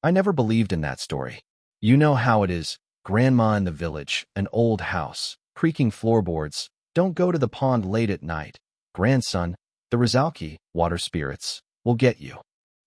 I never believed in that story. You know how it is. Grandma in the village, an old house, creaking floorboards. Don't go to the pond late at night. Grandson, the Rizalki, water spirits, will get you.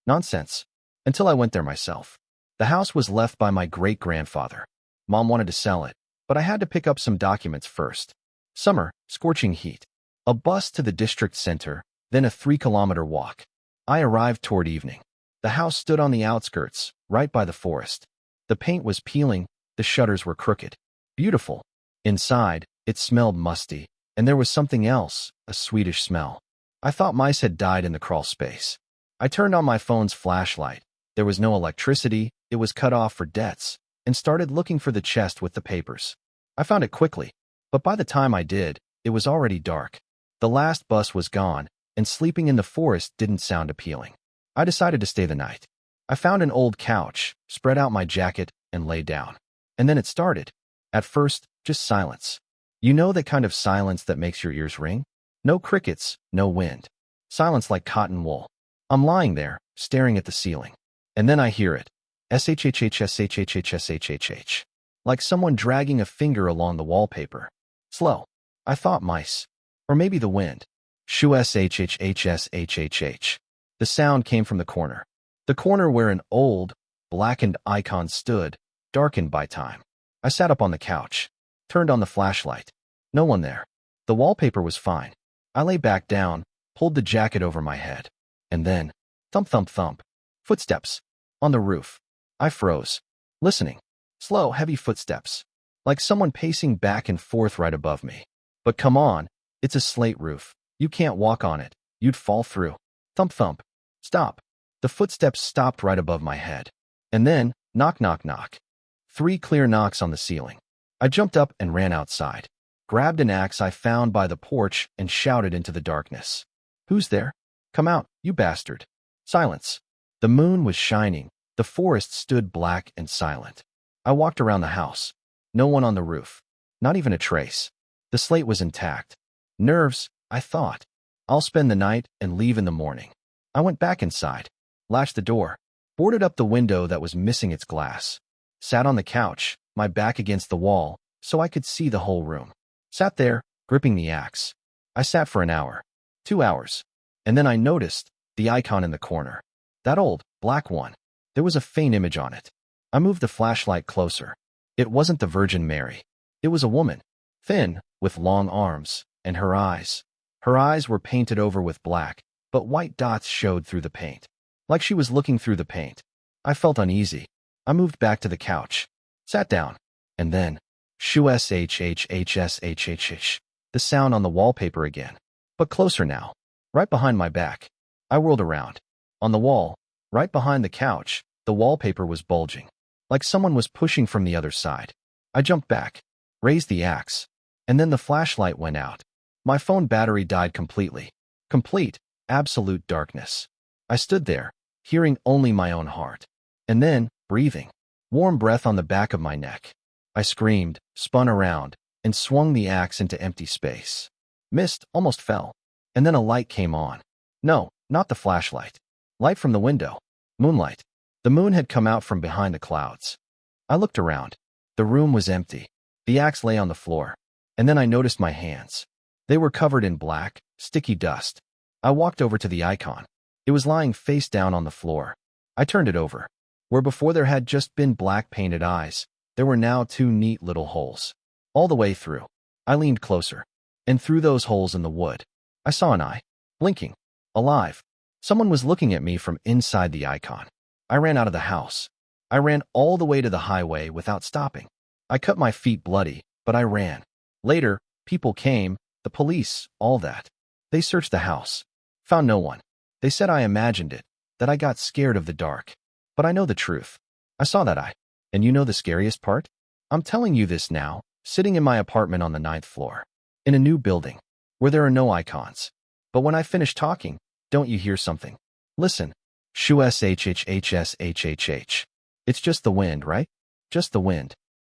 Nonsense. Until I went there myself. The house was left by my great-grandfather. Mom wanted to sell it, but I had to pick up some documents first. Summer, scorching heat. A bus to the district center, then a 3-kilometer walk. I arrived toward evening. The house stood on the outskirts, right by the forest. The paint was peeling, the shutters were crooked. Beautiful. Inside, it smelled musty, and there was something else, a sweetish smell. I thought mice had died in the crawl space. I turned on my phone's flashlight. There was no electricity, it was cut off for debts, and started looking for the chest with the papers. I found it quickly, but by the time I did, it was already dark. The last bus was gone, and sleeping in the forest didn't sound appealing. I decided to stay the night. I found an old couch, spread out my jacket, and lay down. And then it started. At first, just silence. You know that kind of silence that makes your ears ring? No crickets, no wind. Silence like cotton wool. I'm lying there, staring at the ceiling. And then I hear it. SHHHSHHHSHHH. Like someone dragging a finger along the wallpaper. Slow. I thought mice. Or maybe the wind. Shoo SHHHSHHH. The sound came from the corner. The corner where an old, blackened icon stood, darkened by time. I sat up on the couch. Turned on the flashlight. No one there. The wallpaper was fine. I lay back down, pulled the jacket over my head. And then, thump thump thump. Footsteps. On the roof. I froze. Listening. Slow, heavy footsteps. Like someone pacing back and forth right above me. But come on, it's a slate roof. You can't walk on it. You'd fall through. Thump thump. Stop. The footsteps stopped right above my head. And then, knock knock knock. 3 clear knocks on the ceiling. I jumped up and ran outside. Grabbed an axe I found by the porch and shouted into the darkness. Who's there? Come out, you bastard. Silence. The moon was shining. The forest stood black and silent. I walked around the house. No one on the roof. Not even a trace. The slate was intact. Nerves, I thought. I'll spend the night and leave in the morning. I went back inside. Latched the door. Boarded up the window that was missing its glass. Sat on the couch, my back against the wall, so I could see the whole room. Sat there, gripping the axe. I sat for an hour. 2 hours. And then I noticed the icon in the corner. That old, black one. There was a faint image on it. I moved the flashlight closer. It wasn't the Virgin Mary. It was a woman. Thin, with long arms, and her eyes. Her eyes were painted over with black, but white dots showed through the paint. Like she was looking through the paint. I felt uneasy. I moved back to the couch. Sat down. And then, shoo SHHHSHHH. The sound on the wallpaper again. But closer now. Right behind my back. I whirled around. On the wall, right behind the couch, the wallpaper was bulging. Like someone was pushing from the other side. I jumped back. Raised the axe. And then the flashlight went out. My phone battery died completely. Complete, absolute darkness. I stood there, hearing only my own heart. And then, breathing. Warm breath on the back of my neck. I screamed, spun around, and swung the axe into empty space. Mist almost fell. And then a light came on. No, not the flashlight. Light from the window. Moonlight. The moon had come out from behind the clouds. I looked around. The room was empty. The axe lay on the floor. And then I noticed my hands. They were covered in black, sticky dust. I walked over to the icon. It was lying face down on the floor. I turned it over. Where before there had just been black painted eyes, there were now 2 neat little holes. All the way through. I leaned closer. And through those holes in the wood, I saw an eye. Blinking. Alive. Someone was looking at me from inside the icon. I ran out of the house. I ran all the way to the highway without stopping. I cut my feet bloody, but I ran. Later, people came, the police, all that. They searched the house. Found no one. They said I imagined it, that I got scared of the dark. But I know the truth. I saw that eye. And you know the scariest part? I'm telling you this now, sitting in my apartment on the 9th floor. In a new building, where there are no icons. But when I finish talking, don't you hear something? Listen. Shoo SHHHSHHH. It's just the wind, right? Just the wind.